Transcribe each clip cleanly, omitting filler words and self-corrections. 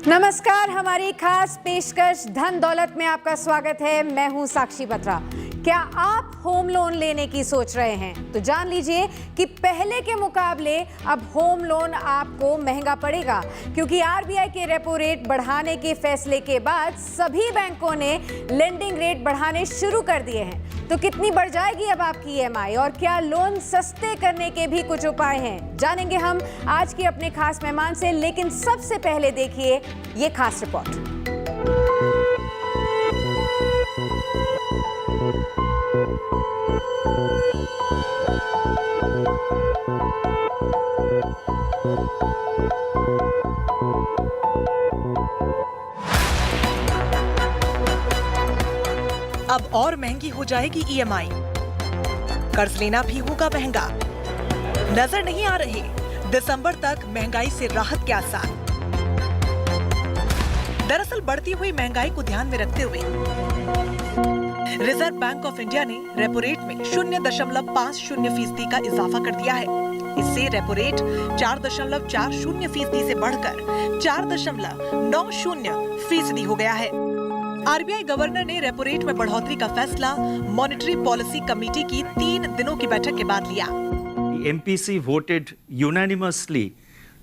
नमस्कार, हमारी खास पेशकश धन दौलत में आपका स्वागत है। मैं हूं साक्षी बत्रा। क्या आप होम लोन लेने की सोच रहे हैं? तो जान लीजिए कि पहले के मुकाबले अब होम लोन आपको महंगा पड़ेगा, क्योंकि आरबीआई के रेपो रेट बढ़ाने के फैसले के बाद सभी बैंकों ने लेंडिंग रेट बढ़ाने शुरू कर दिए हैं। तो कितनी बढ़ जाएगी अब आपकी ईएमआई, और क्या लोन सस्ते करने के भी कुछ उपाय हैं? जानेंगे हम आज के अपने खास मेहमान से, लेकिन सबसे पहले देखिए ये खास रिपोर्ट। अब और महंगी हो जाएगी ईएमआई, कर्ज लेना भी होगा महंगा। नजर नहीं आ रहे दिसंबर तक महंगाई से राहत के आसार। दरअसल बढ़ती हुई महंगाई को ध्यान में रखते हुए रिजर्व बैंक ऑफ इंडिया ने रेपो रेट में 0.50% का इजाफा कर दिया है। इससे रेपो रेट 4.40% से बढ़कर 4.90% हो गया है। आरबीआई गवर्नर ने रेपो रेट में बढ़ोतरी का फैसला मॉनेटरी पॉलिसी कमेटी की 3 दिनों की बैठक के बाद लिया। MPC voted unanimously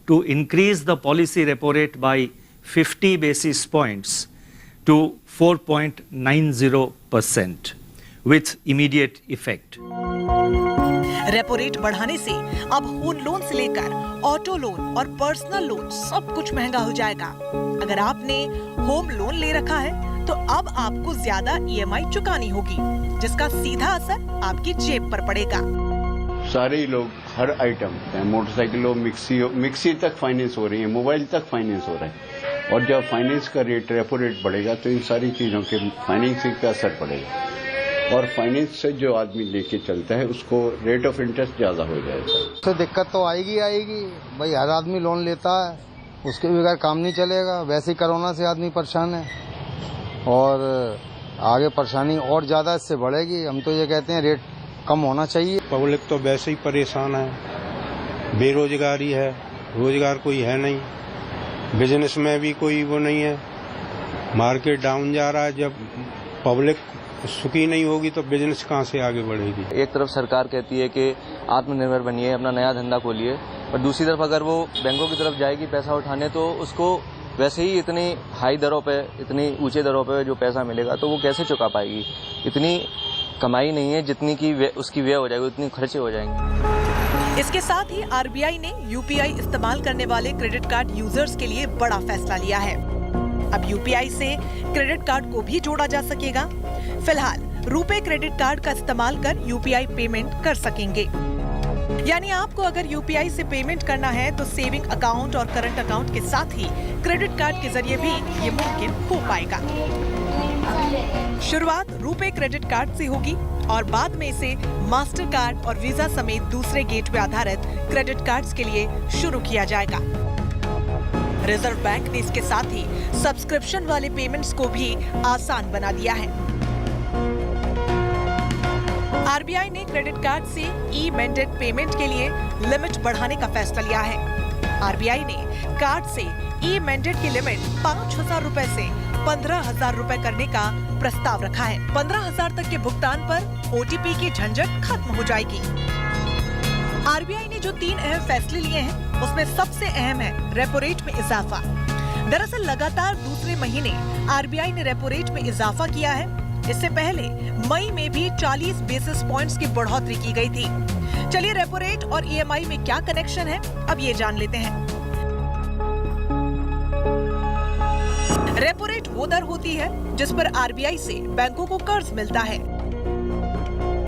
to increase the policy repo rate by 50 basis points to 4.90% with immediate effect. Repo rate बढ़ाने से अब होम लोन से लेकर ऑटो लोन और पर्सनल लोन सब कुछ महंगा हो जाएगा। अगर आपने होम लोन ले रखा है तो अब आपको ज्यादा ईएमआई चुकानी होगी, जिसका सीधा असर आपकी जेब पर पड़ेगा। सारे ही लोग हर आइटम, मोटरसाइकिल हो, मिक्सी तक फाइनेंस हो रही है, मोबाइल तक फाइनेंस हो रहा है। और जब फाइनेंस का रेट, रेपो रेट बढ़ेगा तो इन सारी चीजों के फाइनेंसिंग का असर पड़ेगा, और फाइनेंस से जो आदमी लेके चलता है उसको रेट ऑफ इंटरेस्ट ज्यादा हो जाएगा। तो दिक्कत तो आएगी भाई। हर आदमी लोन लेता है, उसके बगैर काम नहीं चलेगा। वैसे ही कोरोना से आदमी परेशान है और आगे परेशानी और ज्यादा इससे बढ़ेगी। हम तो ये कहते हैं रेट कम होना चाहिए। पब्लिक तो वैसे ही परेशान है, बेरोजगारी है, रोजगार कोई है नहीं, बिजनेस में भी कोई वो नहीं है, मार्केट डाउन जा रहा है। जब पब्लिक सुखी नहीं होगी तो बिजनेस कहाँ से आगे बढ़ेगी? एक तरफ सरकार कहती है कि आत्मनिर्भर बनिए, अपना नया धंधा खोलिए, और दूसरी तरफ अगर वो बैंकों की तरफ जाएगी पैसा उठाने तो उसको वैसे ही इतनी हाई दरों पे, इतनी ऊंचे दरों पे जो पैसा मिलेगा तो वो कैसे चुका पाएगी? इतनी कमाई नहीं है जितनी की उसकी व्यय हो जाएगी, उतनी खर्चे हो जाएंगे। इसके साथ ही आरबीआई ने यूपीआई इस्तेमाल करने वाले क्रेडिट कार्ड यूजर्स के लिए बड़ा फैसला लिया है। अब यूपीआई से क्रेडिट कार्ड को भी जोड़ा जा सकेगा। फिलहाल रुपे क्रेडिट कार्ड का इस्तेमाल कर यूपीआई पेमेंट कर सकेंगे। यानी आपको अगर यूपीआई से पेमेंट करना है तो सेविंग अकाउंट और करंट अकाउंट के साथ ही क्रेडिट कार्ड के जरिए भी ये मुमकिन हो पाएगा। शुरुआत रुपे क्रेडिट कार्ड से होगी और बाद में इसे मास्टर कार्ड और वीजा समेत दूसरे गेटवे आधारित क्रेडिट कार्ड्स के लिए शुरू किया जाएगा। रिजर्व बैंक ने इसके साथ ही सब्सक्रिप्शन वाले पेमेंट्स को भी आसान बना दिया है। आरबीआई ने क्रेडिट कार्ड से ई मैंडेट पेमेंट के लिए लिमिट बढ़ाने का फैसला लिया है। आरबीआई ने कार्ड से ई मैंडेट की लिमिट 5,000 रुपए से 15,000 रुपए करने का प्रस्ताव रखा है। 15,000 तक के भुगतान पर ओटीपी की झंझट खत्म हो जाएगी। आरबीआई ने जो 3 अहम फैसले लिए हैं, उसमें सबसे अहम है रेपो रेट में इजाफा। दरअसल लगातार दूसरे महीने आरबीआई ने रेपो रेट में इजाफा किया है। इससे पहले मई में भी 40 बेसिस पॉइंट्स की बढ़ोतरी की गई थी। चलिए रेपो रेट और ईएमआई में क्या कनेक्शन है, अब ये जान लेते हैं। रेपो रेट वो दर होती है जिस पर आरबीआई से बैंकों को कर्ज मिलता है।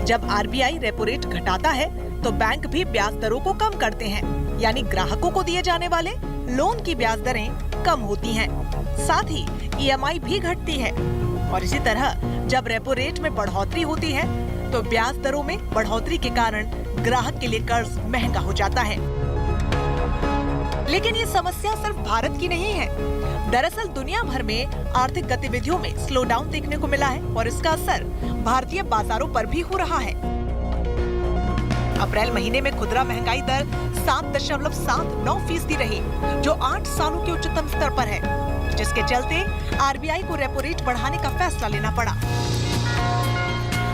जब आरबीआई रेपो रेट घटाता है तो बैंक भी ब्याज दरों को कम करते हैं, यानी ग्राहकों को दिए जाने वाले लोन की ब्याज दरें कम होती हैं। साथ ही ईएमआई भी घटती है। और इसी तरह जब रेपो रेट में बढ़ोतरी होती है तो ब्याज दरों में बढ़ोतरी के कारण ग्राहक के लिए कर्ज महंगा हो जाता है। लेकिन ये समस्या सिर्फ भारत की नहीं है। दरअसल दुनिया भर में आर्थिक गतिविधियों में स्लो डाउन देखने को मिला है और इसका असर भारतीय बाजारों पर भी हो रहा है। अप्रैल महीने में खुदरा महंगाई दर 7.79% रही, जो 8 सालों के उच्चतम स्तर पर है। जिसके चलते आरबीआई को रेपो रेट बढ़ाने का फैसला लेना पड़ा।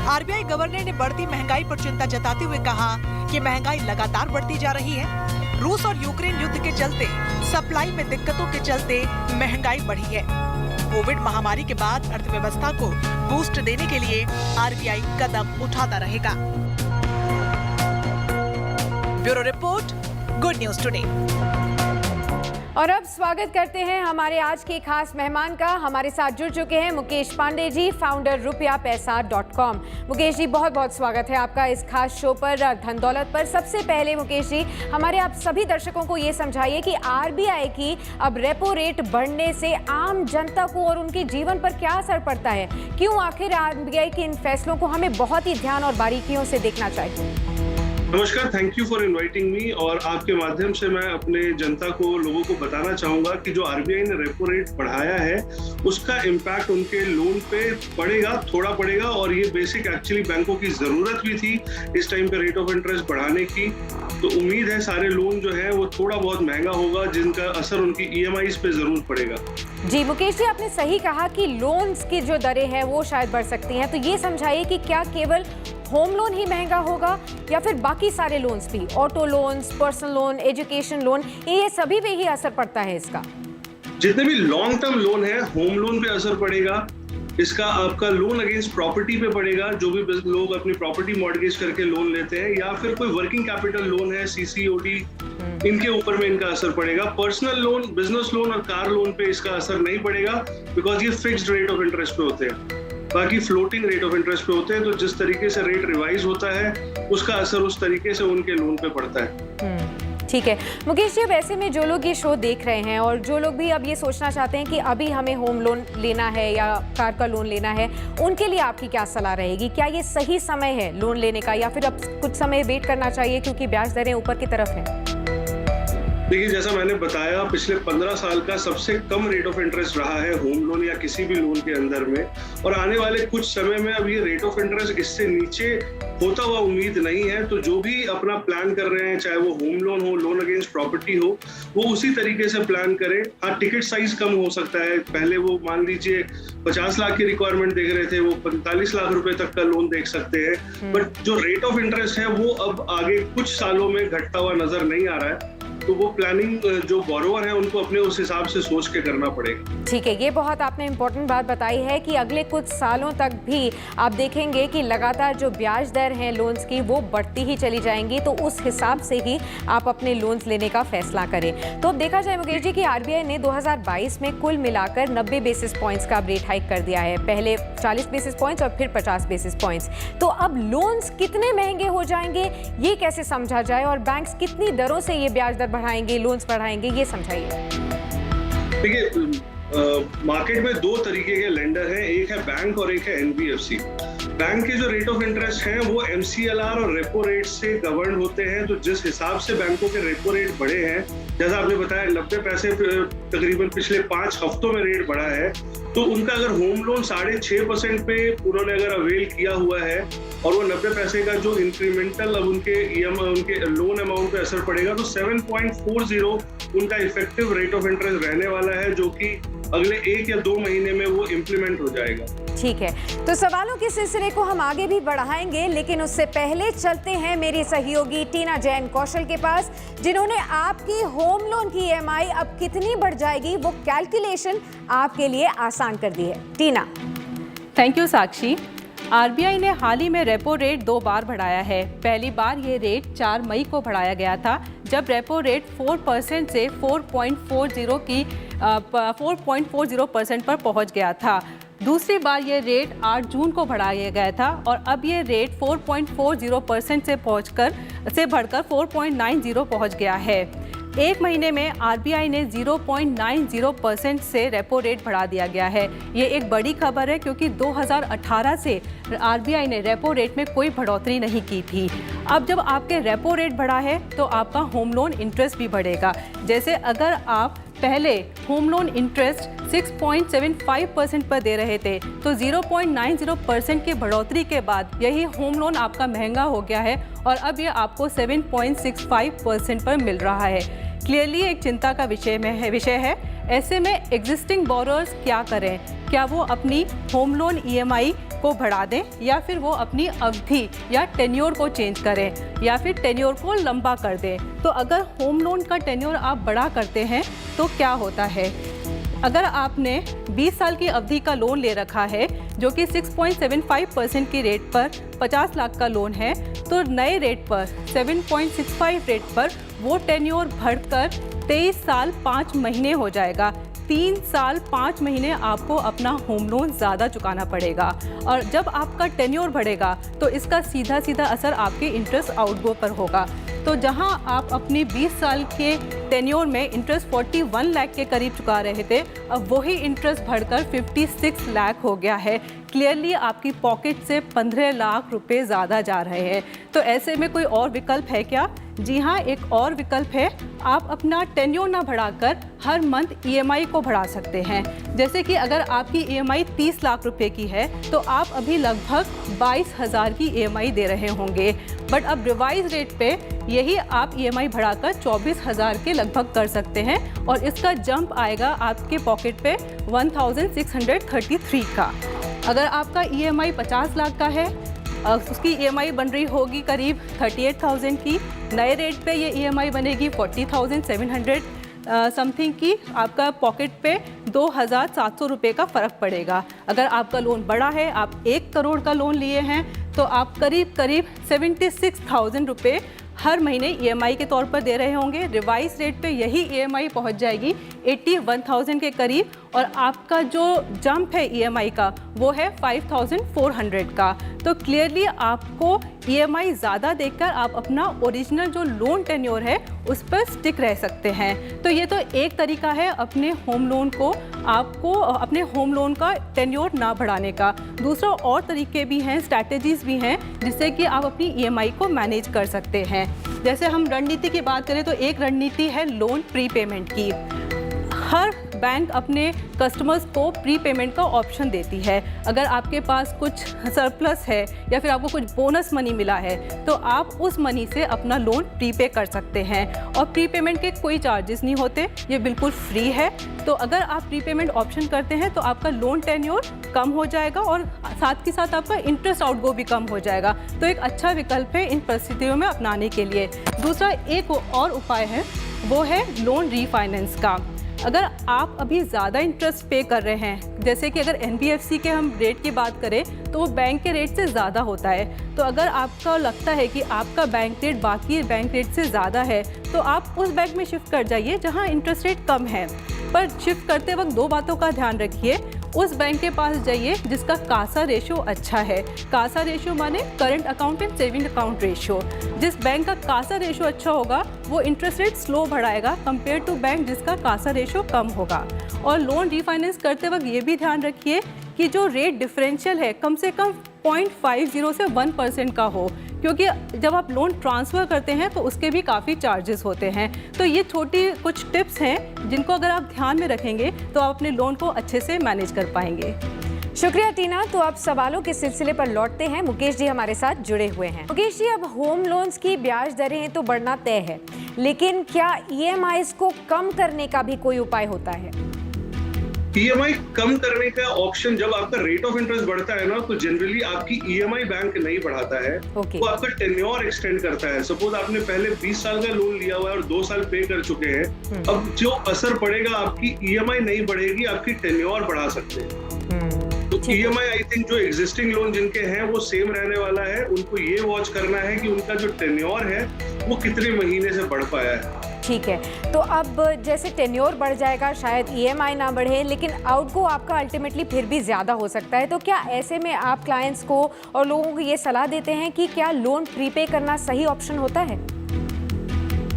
आरबीआई गवर्नर ने बढ़ती महंगाई पर चिंता जताते हुए कहा कि महंगाई लगातार बढ़ती जा रही है। रूस और यूक्रेन युद्ध के चलते सप्लाई में दिक्कतों के चलते महंगाई बढ़ी है। कोविड महामारी के बाद अर्थव्यवस्था को बूस्ट देने के लिए आरबीआई कदम उठाता रहेगा। Bureau report, good news today. और अब स्वागत करते हैं हमारे आज के खास मेहमान का। हमारे साथ जुड़ चुके हैं मुकेश पांडे जी, फाउंडर rupiapesa.com। मुकेश जी, बहुत बहुत स्वागत है आपका इस खास शो पर धन दौलत पर। सबसे पहले मुकेश जी, हमारे आप सभी दर्शकों को ये समझाइए कि आरबीआई की अब रेपो रेट बढ़ने से आम जनता को और उनके जीवन पर क्या असर पड़ता है? क्यों आखिर आरबीआई के इन फैसलों को हमें बहुत ही ध्यान और बारीकियों से देखना चाहिए? नमस्कार, thank you for inviting me. और आपके माध्यम से मैं अपने जनता को, लोगों को बताना चाहूंगा कि जो आरबीआई ने रेपो रेट बढ़ाया है उसका इम्पैक्ट उनके लोन पे पड़ेगा, थोड़ा पड़ेगा। और ये बेसिक एक्चुअली बैंकों की जरूरत भी थी इस टाइम पे रेट ऑफ इंटरेस्ट बढ़ाने की। तो उम्मीद है सारे लोन जो है वो थोड़ा बहुत महंगा होगा, जिनका असर उनकी ईएमआईज पे जरूर पड़ेगा। जी मुकेश जी, आपने सही कहा कि लोन्स की जो दरें हैं वो शायद बढ़ सकती हैं। तो ये समझाइए कि क्या केवल होम लोन ही महंगा होगा या फिर बाकी सारे लोन्स भी, auto loans, personal loan, education loan, ये सभी पे ही असर पड़ता है इसका? जितने भी लॉन्ग टर्म लोन है, होम लोन पे असर पड़ेगा, इसका आपका लोन अगेंस्ट प्रॉपर्टी पे पड़ेगा, जो भी लोग अपनी प्रॉपर्टी मॉर्गेज करके लोन लेते हैं, या फिर कोई वर्किंग कैपिटल लोन है, सीसीओडी, इनके ऊपर में इनका असर पड़ेगा। पर्सनल लोन, बिजनेस लोन और कार लोन पे इसका असर नहीं पड़ेगा, बिकॉज ये फिक्स्ड रेट ऑफ इंटरेस्ट पे होते हैं। बाकी फ्लोटिंग रेट ऑफ इंटरेस्ट पे होते हैं, तो जिस तरीके से रेट रिवाइज होता है उसका असर उस तरीके से उनके लोन पे पड़ता है। ठीक है मुकेश जी, अब ऐसे में जो लोग ये शो देख रहे हैं और जो लोग भी अब ये सोचना चाहते हैं कि अभी हमें होम लोन लेना है या कार का लोन लेना है, उनके लिए आपकी क्या सलाह रहेगी? क्या ये सही समय है लोन लेने का या फिर अब कुछ समय वेट करना चाहिए क्योंकि ब्याज दरें ऊपर की तरफ हैं? देखिए, जैसा मैंने बताया, पिछले 15 साल का सबसे कम रेट ऑफ इंटरेस्ट रहा है होम लोन या किसी भी लोन के अंदर में। और आने वाले कुछ समय में अब ये रेट ऑफ इंटरेस्ट इससे नीचे होता हुआ उम्मीद नहीं है। तो जो भी अपना प्लान कर रहे हैं, चाहे वो होम लोन हो, लोन अगेंस्ट प्रॉपर्टी हो, वो उसी तरीके से प्लान करें। हाँ, टिकट साइज कम हो सकता है। पहले वो मान लीजिए 50 लाख की रिक्वायरमेंट देख रहे थे, वो 45 लाख रुपए तक का लोन देख सकते हैं। बट जो रेट ऑफ इंटरेस्ट है वो अब आगे कुछ सालों में घटता हुआ नजर नहीं आ रहा है। तो वो प्लानिंग जो बोरोवर है उनको अपने उस हिसाब से सोच के करना पड़ेगा। ठीक है, ये बहुत आपने इम्पोर्टेंट बात बताई है कि अगले कुछ सालों तक भी आप देखेंगे कि लगातार जो ब्याज दर हैं लोन्स की वो बढ़ती ही चली जाएंगी। तो उस हिसाब से ही आप अपने लोन्स लेने का फैसला करें। तो अब देखा जाए मुकेश जी कि आरबीआई ने 2022 में कुल मिलाकर 90 बेसिस पॉइंट्स का रेट हाइक कर दिया है। पहले 40 बेसिस पॉइंट्स और फिर 50 बेसिस पॉइंट्स। तो अब लोन्स कितने महंगे हो जाएंगे ये कैसे समझा जाए, और बैंक्स कितनी दरों से ये ब्याज दर बढ़ाएंगे, लोन्स बढ़ाएंगे, ये समझाइए। देखिए, मार्केट में दो तरीके के लेंडर हैं, एक है बैंक और एक है एनबीएफसी। बैंक के जो रेट ऑफ इंटरेस्ट हैं वो एमसीएलआर और रेपो रेट से गवर्न होते हैं। तो जिस हिसाब से बैंकों के रेपो रेट बढ़े हैं, जैसा आपने बताया 90 पैसे तकरीबन पिछले 5 हफ्तों में रेट बढ़ा है, तो उनका अगर होम लोन 6.5% पे उन्होंने अगर अवेल किया हुआ है और वो 90 पैसे का जो इंक्रीमेंटल अब उनके लोन अमाउंट पे असर पड़ेगा, तो 7.40 उनका इफेक्टिव रेट ऑफ इंटरेस्ट रहने वाला है, जो कि अगले 1 या 2 महीने में वो इम्प्लीमेंट हो जाएगा। ठीक है, तो सवालों के सिलसिले को हम आगे भी बढ़ाएंगे, लेकिन उससे पहले चलते हैं मेरी सहयोगी टीना जैन कौशल के पास, जिन्होंने आपकी होम लोन की ईएमआई अब कितनी बढ़ जाएगी वो कैलकुलेशन आपके लिए आसान कर दी है। Tina. Thank you Sakshi. RBI ने हाल ही में रेपो रेट 2 बार बढ़ाया है। पहली बार ये रेट 4 मई को बढ़ाया गया था, जब रेपो रेट 4% से 4.40% पर पहुंच गया था। दूसरी बार ये रेट 8 जून को बढ़ाया गया था और अब ये रेट 4.40% से बढ़कर 4.90 पहुंच गया है। एक महीने में आरबीआई ने 0.90% से रेपो रेट बढ़ा दिया गया है। ये एक बड़ी खबर है क्योंकि 2018 से आरबीआई ने रेपो रेट में कोई बढ़ोतरी नहीं की थी। अब जब आपके रेपो रेट बढ़ा है तो आपका होम लोन इंटरेस्ट भी बढ़ेगा। जैसे अगर आप पहले होम लोन इंटरेस्ट 6.75% पर दे रहे थे, तो 0.90% की बढ़ोतरी के बाद यही होम लोन आपका महंगा हो गया है और अब ये आपको 7.65% पर मिल रहा है। क्लियरली एक चिंता का विषय है। ऐसे में एग्जिस्टिंग बोरोअर्स क्या करें? क्या वो अपनी होम लोन EMI को बढ़ा दें या फिर वो अपनी अवधि या टेन्योर को चेंज करें या फिर टेन्योर को लंबा कर दें? तो अगर होम लोन का टेन्योर आप बड़ा करते हैं तो क्या होता है? अगर आपने 20 साल की अवधि का लोन ले रखा है जो कि 6.75% की रेट पर 50 लाख का लोन है, तो नए रेट पर 7.65 रेट पर वो टेन्योर बढ़कर 23 साल 5 महीने हो जाएगा। 3 साल 5 महीने आपको अपना होम लोन ज़्यादा चुकाना पड़ेगा और जब आपका टेन्योर बढ़ेगा तो इसका सीधा सीधा असर आपके इंटरेस्ट आउटगो पर होगा। तो जहां आप अपनी 20 साल के टेन्योर में इंटरेस्ट 41 लाख के करीब चुका रहे थे, अब वही इंटरेस्ट बढ़कर 56 लाख हो गया है। क्लियरली आपकी पॉकेट से 15 लाख रुपए ज़्यादा जा रहे हैं। तो ऐसे में कोई और विकल्प है क्या? जी हाँ, एक और विकल्प है। आप अपना टेन्योर ना बढ़ाकर हर मंथ EMI को बढ़ा सकते हैं। जैसे कि अगर आपकी EMI 30 लाख रुपए की है तो आप अभी लगभग 22,000 की EMI दे रहे होंगे, बट अब रिवाइज रेट पे यही आप EMI बढ़ाकर 24,000 के लगभग कर सकते हैं और इसका जंप आएगा आपके पॉकेट पे 1,633 का। अगर आपका EMI 50 लाख का है, उसकी EMI बन रही होगी करीब 38,000 की। नए रेट पे ये EMI बनेगी 40,700 समथिंग की। आपका पॉकेट पे 2,700 रुपये का फ़र्क पड़ेगा। अगर आपका लोन बड़ा है, आप 1 करोड़ का लोन लिए हैं, तो आप करीब 76,000 रुपये हर महीने EMI के तौर पर दे रहे होंगे। रिवाइज रेट पे यही EMI पहुंच जाएगी 81,000 के करीब और आपका जो जंप है EMI का वो है 5,400 का। तो क्लियरली आपको EMI ज़्यादा देकर आप अपना ओरिजिनल जो लोन टेन्योर है उस पर स्टिक रह सकते हैं। तो ये तो एक तरीका है अपने होम लोन को अपने होम लोन का टेन्योर ना बढ़ाने का। दूसरा और तरीके भी हैं, स्ट्रैटेजीज़ भी हैं जिससे कि आप अपनी EMI को मैनेज कर सकते हैं। जैसे हम रणनीति की बात करें तो एक रणनीति है लोन प्रीपेमेंट की। हर बैंक अपने कस्टमर्स को प्रीपेमेंट का ऑप्शन देती है। अगर आपके पास कुछ सरप्लस है या फिर आपको कुछ बोनस मनी मिला है तो आप उस मनी से अपना लोन प्रीपे कर सकते हैं और प्रीपेमेंट के कोई चार्जेस नहीं होते, ये बिल्कुल फ्री है। तो अगर आप प्रीपेमेंट ऑप्शन करते हैं तो आपका लोन टेन्योर कम हो जाएगा और साथ के साथ आपका इंटरेस्ट आउटगो भी कम हो जाएगा। तो एक अच्छा विकल्प है इन परिस्थितियों में अपनाने के लिए। दूसरा एक और उपाय है, वो है लोन रीफाइनेंस का। अगर आप अभी ज़्यादा इंटरेस्ट पे कर रहे हैं, जैसे कि अगर NBFC के हम रेट की बात करें तो वो बैंक के रेट से ज़्यादा होता है। तो अगर आपका लगता है कि आपका बैंक रेट बाकी बैंक रेट से ज़्यादा है तो आप उस बैंक में शिफ्ट कर जाइए जहां इंटरेस्ट रेट कम है। पर शिफ्ट करते वक्त 2 बातों का ध्यान रखिए। उस बैंक के पास जाइए जिसका कासा रेशो अच्छा है। कासा रेशो माने current account and saving account ratio. जिस बैंक का कासा रेशो अच्छा होगा वो इंटरेस्ट रेट स्लो बढ़ाएगा कंपेयर टू बैंक जिसका कासा रेशो कम होगा। और लोन रीफाइनेंस करते वक्त ये भी ध्यान रखिए कि जो रेट डिफरेंशियल है कम से कम 0.50 से 1% का हो, क्योंकि जब आप लोन ट्रांसफ़र करते हैं तो उसके भी काफ़ी चार्जेस होते हैं। तो ये छोटी कुछ टिप्स हैं जिनको अगर आप ध्यान में रखेंगे तो आप अपने लोन को अच्छे से मैनेज कर पाएंगे। शुक्रिया टीना। तो अब सवालों के सिलसिले पर लौटते हैं। मुकेश जी हमारे साथ जुड़े हुए हैं। मुकेश जी, अब होम लोन्स की ब्याज दरें तो बढ़ना तय है, लेकिन क्या EMIs को कम करने का भी कोई उपाय होता है? EMI कम करने का ऑप्शन, जब आपका रेट ऑफ इंटरेस्ट बढ़ता है ना तो जनरली आपकी EMI बैंक नहीं बढ़ाता है। वो आपका टेन्योर एक्सटेंड करता है। सपोज आपने पहले 20 साल का लोन लिया हुआ है और 2 साल पे कर चुके हैं, अब जो असर पड़ेगा आपकी EMI नहीं बढ़ेगी, आपकी टेन्योर बढ़ा सकते हैं। तो EMI आई थिंक जो एग्जिस्टिंग लोन जिनके हैं वो सेम रहने वाला है। उनको ये वॉच करना है कि उनका जो टेन्योर है वो कितने महीने से बढ़ पाया है। ठीक है, तो अब जैसे टेन्योर बढ़ जाएगा, शायद EMI ना बढ़े, लेकिन आउटगो आपका अल्टीमेटली फिर भी ज़्यादा हो सकता है। तो क्या ऐसे में आप क्लाइंट्स को और लोगों को ये सलाह देते हैं कि क्या लोन प्रीपे करना सही ऑप्शन होता है?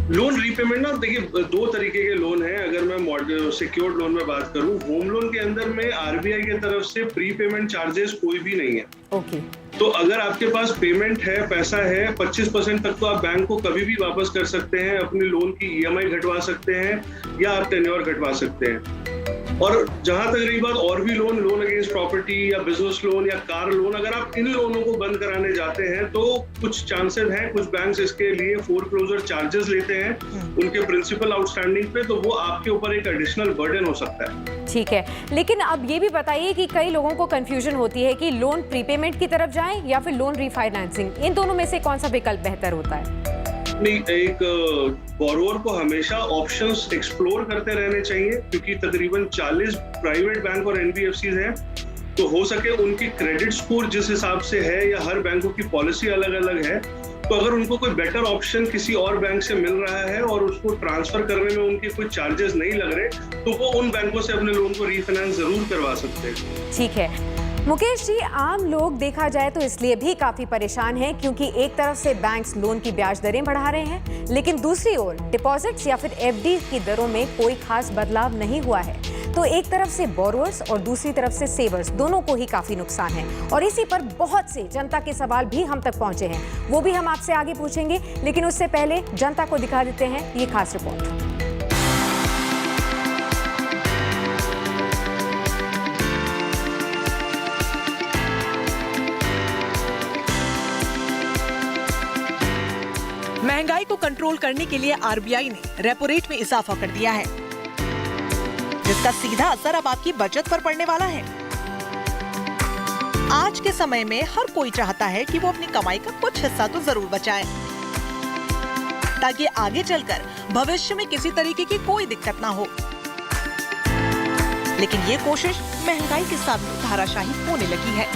लोन रीपेमेंट ना, देखिए 2 तरीके के लोन हैं। अगर मैं सिक्योर्ड लोन में बात करूं, होम लोन के अंदर में RBI की तरफ से प्री पेमेंट चार्जेस कोई भी नहीं है। ओके। तो अगर आपके पास पेमेंट है, पैसा है, 25% तक तो आप बैंक को कभी भी वापस कर सकते हैं। अपने लोन की EMI घटवा सकते हैं या आप टेन्योर घटवा सकते हैं। और जहां तक रही बात और भी लोन अगेंस्ट प्रॉपर्टी या बिजनेस लोन या कार लोन, अगर आप इन लोनों को बंद कराने जाते हैं तो कुछ चांसेस हैं, कुछ बैंक्स इसके लिए फोरक्लोजर चार्जेस लेते हैं उनके प्रिंसिपल आउटस्टैंडिंग पे, तो वो आपके ऊपर एक एडिशनल बर्डन हो सकता है। ठीक है, लेकिन अब ये भी बताइए कि कई लोगों को कंफ्यूजन होती है कि लोन प्रीपेमेंट की तरफ जाएं या फिर लोन रीफाइनेंसिंग, इन दोनों में से कौन सा विकल्प बेहतर होता है? नहीं, एक बोरोवर को हमेशा ऑप्शंस एक्सप्लोर करते रहने चाहिए, क्योंकि तकरीबन 40 प्राइवेट बैंक और एनबीएफसीज हैं, तो हो सके उनकी क्रेडिट स्कोर जिस हिसाब से है या हर बैंकों की पॉलिसी अलग अलग है, तो अगर उनको कोई बेटर ऑप्शन किसी और बैंक से मिल रहा है और उसको ट्रांसफर करने में उनके कोई चार्जेस नहीं लग रहे, तो वो उन बैंकों से अपने लोन को रीफाइनेंस जरूर करवा सकते हैं। ठीक है मुकेश जी, आम लोग देखा जाए तो इसलिए भी काफी परेशान हैं क्योंकि एक तरफ से बैंक्स लोन की ब्याज दरें बढ़ा रहे हैं, लेकिन दूसरी ओर डिपॉजिट्स या फिर एफडी की दरों में कोई खास बदलाव नहीं हुआ है। तो एक तरफ से बोरोवर्स और दूसरी तरफ से सेवर्स दोनों को ही काफी नुकसान है, और इसी पर बहुत से जनता के सवाल भी हम तक पहुंचे हैं, वो भी हम आपसे आगे पूछेंगे, लेकिन उससे पहले जनता को दिखा देते हैं ये खास रिपोर्ट। महंगाई को कंट्रोल करने के लिए आरबीआई ने रेपो रेट में इजाफा कर दिया है, जिसका सीधा असर अब आपकी बचत पर पड़ने वाला है। आज के समय में हर कोई चाहता है कि वो अपनी कमाई का कुछ हिस्सा तो जरूर बचाए, ताकि आगे चलकर भविष्य में किसी तरीके की कोई दिक्कत ना हो। लेकिन ये कोशिश महंगाई के सामने धाराशाही होने लगी है।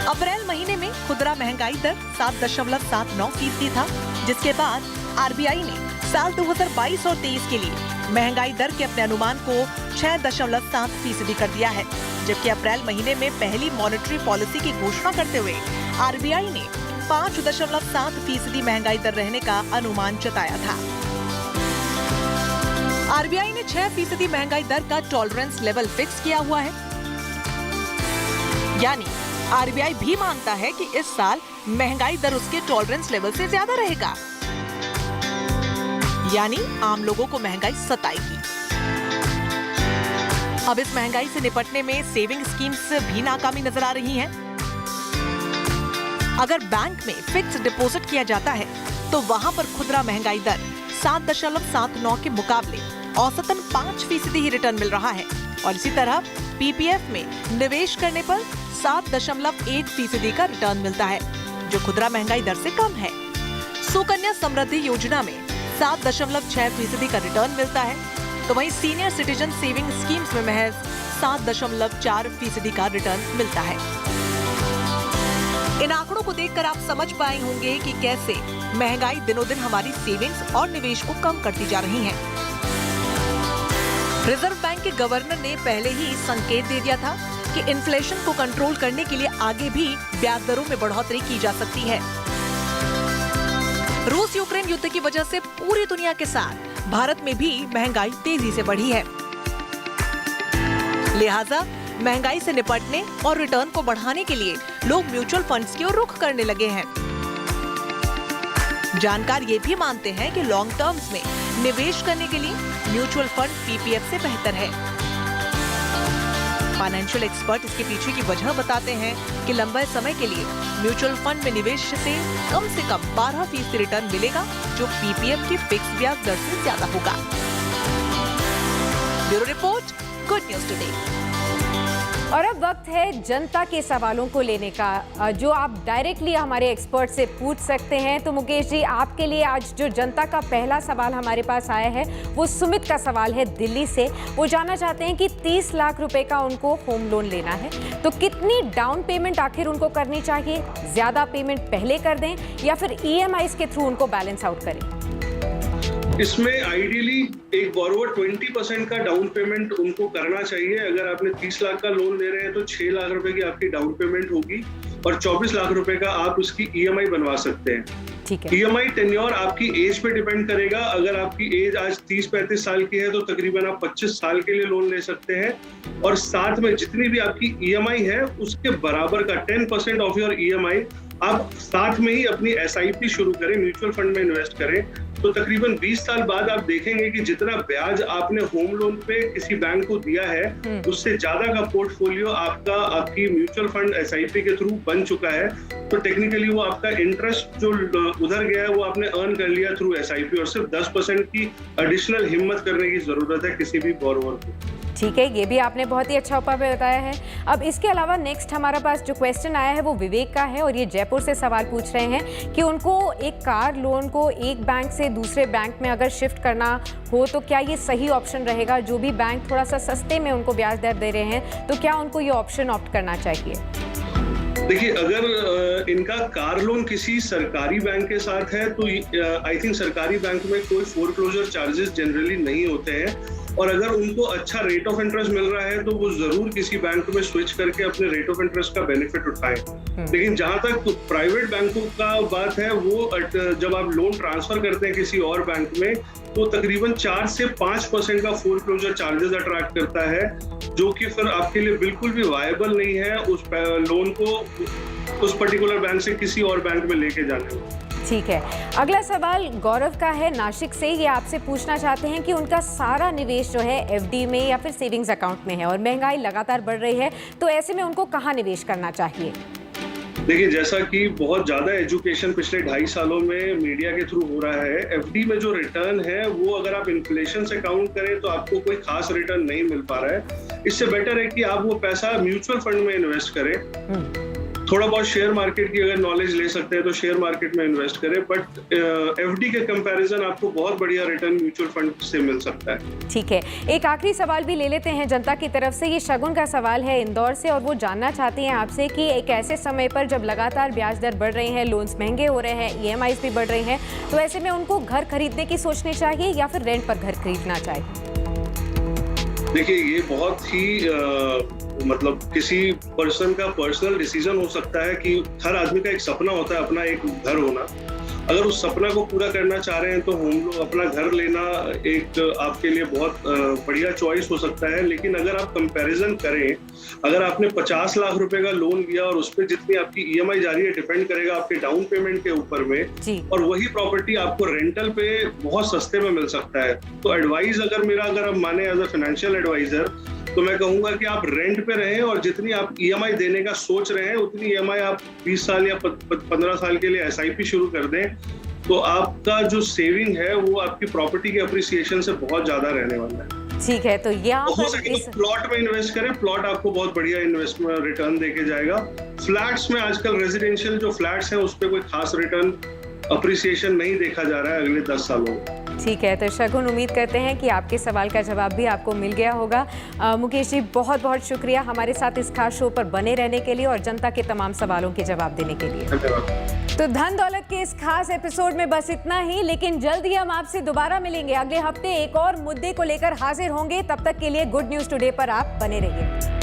अप्रैल महीने में खुदरा महंगाई दर 7.79% था, जिसके बाद आरबीआई ने साल 2022 और 23 के लिए महंगाई दर के अपने अनुमान को 6.7% कर दिया है, जबकि अप्रैल महीने में पहली मॉनेटरी पॉलिसी की घोषणा करते हुए आरबीआई ने 5.7% महंगाई दर रहने का अनुमान जताया था। आरबीआई ने 6% महंगाई दर का टॉलरेंस लेवल फिक्स किया हुआ है, यानी आरबीआई भी मानता है कि इस साल महंगाई दर उसके टॉलरेंस लेवल से ज्यादा रहेगा, यानी आम लोगों को महंगाई सताएगी। अब इस महंगाई से निपटने में सेविंग स्कीम्स भी नाकामी नजर आ रही हैं। अगर बैंक में फिक्स डिपॉजिट किया जाता है तो वहां पर खुदरा महंगाई दर 7.79 के मुकाबले औसतन 5% ही रिटर्न मिल रहा है, और इसी तरह पीपीएफ में निवेश करने पर 7.1% का रिटर्न मिलता है, जो खुदरा महंगाई दर से कम है। सुकन्या समृद्धि योजना में 7.6% का रिटर्न मिलता है, तो वहीं सीनियर सिटीजन सेविंग स्कीम्स में महज 7.4% का रिटर्न मिलता है। इन आंकड़ों को देखकर आप समझ पाए होंगे कि कैसे महंगाई दिनों दिन हमारी सेविंग्स और निवेश को कम करती जा रही है। रिजर्व बैंक के गवर्नर ने पहले ही संकेत दे दिया था कि इन्फ्लेशन को कंट्रोल करने के लिए आगे भी ब्याज दरों में बढ़ोतरी की जा सकती है। रूस यूक्रेन युद्ध की वजह से पूरी दुनिया के साथ भारत में भी महंगाई तेजी से बढ़ी है, लिहाजा महंगाई से निपटने और रिटर्न को बढ़ाने के लिए लोग म्यूचुअल फंड्स की ओर रुख करने लगे हैं। जानकार ये भी मानते हैं कि लॉन्ग टर्म्स में निवेश करने के लिए म्यूचुअल फंड पीपीएफ से बेहतर है। फाइनेंशियल एक्सपर्ट इसके पीछे की वजह बताते हैं कि लंबे समय के लिए म्यूचुअल फंड में निवेश से कम 12% रिटर्न मिलेगा, जो पीपीएफ की फिक्स ब्याज दर से ज्यादा होगा। Bureau report, good news today. और अब वक्त है जनता के सवालों को लेने का, जो आप डायरेक्टली हमारे एक्सपर्ट से पूछ सकते हैं। तो मुकेश जी, आपके लिए आज जो जनता का पहला सवाल हमारे पास आया है वो सुमित का सवाल है दिल्ली से। वो जानना चाहते हैं कि 30 लाख रुपए का उनको होम लोन लेना है, तो कितनी डाउन पेमेंट आखिर उनको करनी चाहिए? ज्यादा पेमेंट पहले कर दें या फिर ईएमआईज के थ्रू उनको बैलेंस आउट करें? इसमें आइडियली एक बोरोवर 20% का डाउन पेमेंट उनको करना चाहिए। अगर आपने 30 लाख का लोन ले रहे हैं तो 6 लाख रुपए की आपकी डाउन पेमेंट होगी और 24 लाख रुपए का आप उसकी ईएमआई बनवा सकते हैं। ठीक है। ईएमआई टेन्योर आपकी एज पे डिपेंड करेगा। अगर आपकी एज आज 30-35 साल की है तो तकरीबन आप 25 साल के लिए लोन ले सकते हैं, और साथ में जितनी भी आपकी ईएमआई है उसके बराबर का 10% ऑफ योर ईएमआई आप साथ में ही अपनी एसआईपी शुरू करें, म्यूचुअल फंड में इन्वेस्ट करें। तो तकरीबन 20 साल बाद आप देखेंगे कि जितना ब्याज आपने होम लोन पे किसी बैंक को दिया है उससे ज्यादा का पोर्टफोलियो आपकी म्यूचुअल फंड SIP के थ्रू बन चुका है। तो टेक्निकली वो आपका इंटरेस्ट जो उधर गया है वो आपने अर्न कर लिया थ्रू SIP, और सिर्फ 10% की एडिशनल हिम्मत करने की जरूरत है किसी भी बोरोवर को। ठीक है, ये भी आपने बहुत ही अच्छा उपाय बताया है। अब इसके अलावा नेक्स्ट हमारा पास जो क्वेश्चन आया है वो विवेक का है, और ये जयपुर से सवाल पूछ रहे हैं कि उनको एक कार लोन को एक बैंक से दूसरे बैंक में अगर शिफ्ट करना हो तो क्या ये सही ऑप्शन रहेगा? जो भी बैंक थोड़ा सा सस्ते में उनको ब्याज दर दे रहे हैं, तो क्या उनको ये ऑप्शन ऑप्ट करना चाहिए? देखिए, अगर इनका कार लोन किसी सरकारी बैंक के साथ है तो आई थिंक सरकारी बैंक में कोई फोरक्लोजर चार्जेस जनरली नहीं होते हैं, और अगर उनको अच्छा रेट ऑफ इंटरेस्ट मिल रहा है तो वो जरूर किसी बैंक में स्विच करके अपने रेट ऑफ इंटरेस्ट का बेनिफिट उठाएं। लेकिन जहां तक प्राइवेट बैंकों का बात है, वो जब आप लोन ट्रांसफर करते हैं किसी और बैंक में तो तकरीबन 4 से 5% का फोरक्लोजर चार्जेस अट्रैक्ट करता है, जो कि फिर आपके लिए बिल्कुल भी वायबल नहीं है उस लोन को उस पर्टिकुलर बैंक से किसी और बैंक में लेके जाने में। ठीक है, अगला सवाल गौरव का है नासिक से। ये आपसे पूछना चाहते हैं कि उनका सारा निवेश जो है FD में या फिर सेविंग्स अकाउंट में है और महंगाई लगातार बढ़ रही है, तो ऐसे में उनको कहाँ निवेश करना चाहिए? देखिए, जैसा कि बहुत ज्यादा एजुकेशन पिछले 2.5 सालों में मीडिया के थ्रू हो रहा है, FD में जो रिटर्न है वो अगर आप इन्फ्लेशन से काउंट करें तो आपको कोई खास रिटर्न नहीं मिल पा रहा है। इससे बेटर है कि आप वो पैसा म्यूचुअल फंड में इन्वेस्ट करें। थोड़ा बहुत शेयर मार्केट की अगर नॉलेज ले सकते हैं तो शेयर मार्केट में इन्वेस्ट करें, बट FD के कंपैरिजन आपको बहुत बढ़िया रिटर्न म्यूचुअल फंड से मिल सकता है। ठीक है, एक आखिरी सवाल भी ले लेते हैं जनता की तरफ से। ये शगुन का सवाल है इंदौर से, और वो जानना चाहती हैं आपसे कि एक ऐसे समय पर जब लगातार ब्याज दर बढ़ रही है, लोन्स महंगे हो रहे हैं, EMIs भी बढ़ रही हैं, तो ऐसे में उनको घर खरीदने की सोचनी चाहिए या फिर रेंट पर घर खरीदना चाहिए? देखिए, ये बहुत ही मतलब किसी पर्सन का पर्सनल डिसीजन हो सकता है कि हर आदमी का एक सपना होता है अपना एक घर होना। अगर उस सपना को पूरा करना चाह रहे हैं तो होम लोन अपना घर लेना एक आपके लिए बहुत बढ़िया चॉइस हो सकता है। लेकिन अगर आप कंपैरिजन करें, अगर आपने 50 लाख रुपए का लोन लिया और उस पर जितनी आपकी EMI जा रही है डिपेंड करेगा आपके डाउन पेमेंट के ऊपर में, और वही प्रॉपर्टी आपको रेंटल पे बहुत सस्ते में मिल सकता है। तो एडवाइस अगर आप माने एज अ फाइनेंशियल एडवाइजर, तो मैं कहूंगा कि आप रेंट पे रहें और जितनी आप EMI देने का सोच रहे हैं उतनी EMI आप 20 साल या 15 साल के लिए SIP शुरू कर दें, तो आपका जो सेविंग है वो आपकी प्रॉपर्टी के अप्रिसिएशन से बहुत ज्यादा रहने वाला है। ठीक है, तो यहाँ हो सके तो प्लॉट में इन्वेस्ट करें, प्लॉट आपको बहुत बढ़िया इन्वेस्टमेंट रिटर्न देके जाएगा। फ्लैट्स में आजकल रेजिडेंशियल जो फ्लैट्स हैं उस पर कोई खास रिटर्न अप्रिसिएशन नहीं देखा जा रहा है अगले 10 सालों में। ठीक है, तो शगुन उम्मीद करते हैं कि आपके सवाल का जवाब भी आपको मिल गया होगा। मुकेश जी, बहुत बहुत शुक्रिया हमारे साथ इस खास शो पर बने रहने के लिए और जनता के तमाम सवालों के जवाब देने के लिए। धन्यवाद। तो धन दौलत के इस खास एपिसोड में बस इतना ही, लेकिन जल्द ही हम आपसे दोबारा मिलेंगे। अगले हफ्ते एक और मुद्दे को लेकर हाजिर होंगे। तब तक के लिए गुड न्यूज टुडे पर आप बने रहिए।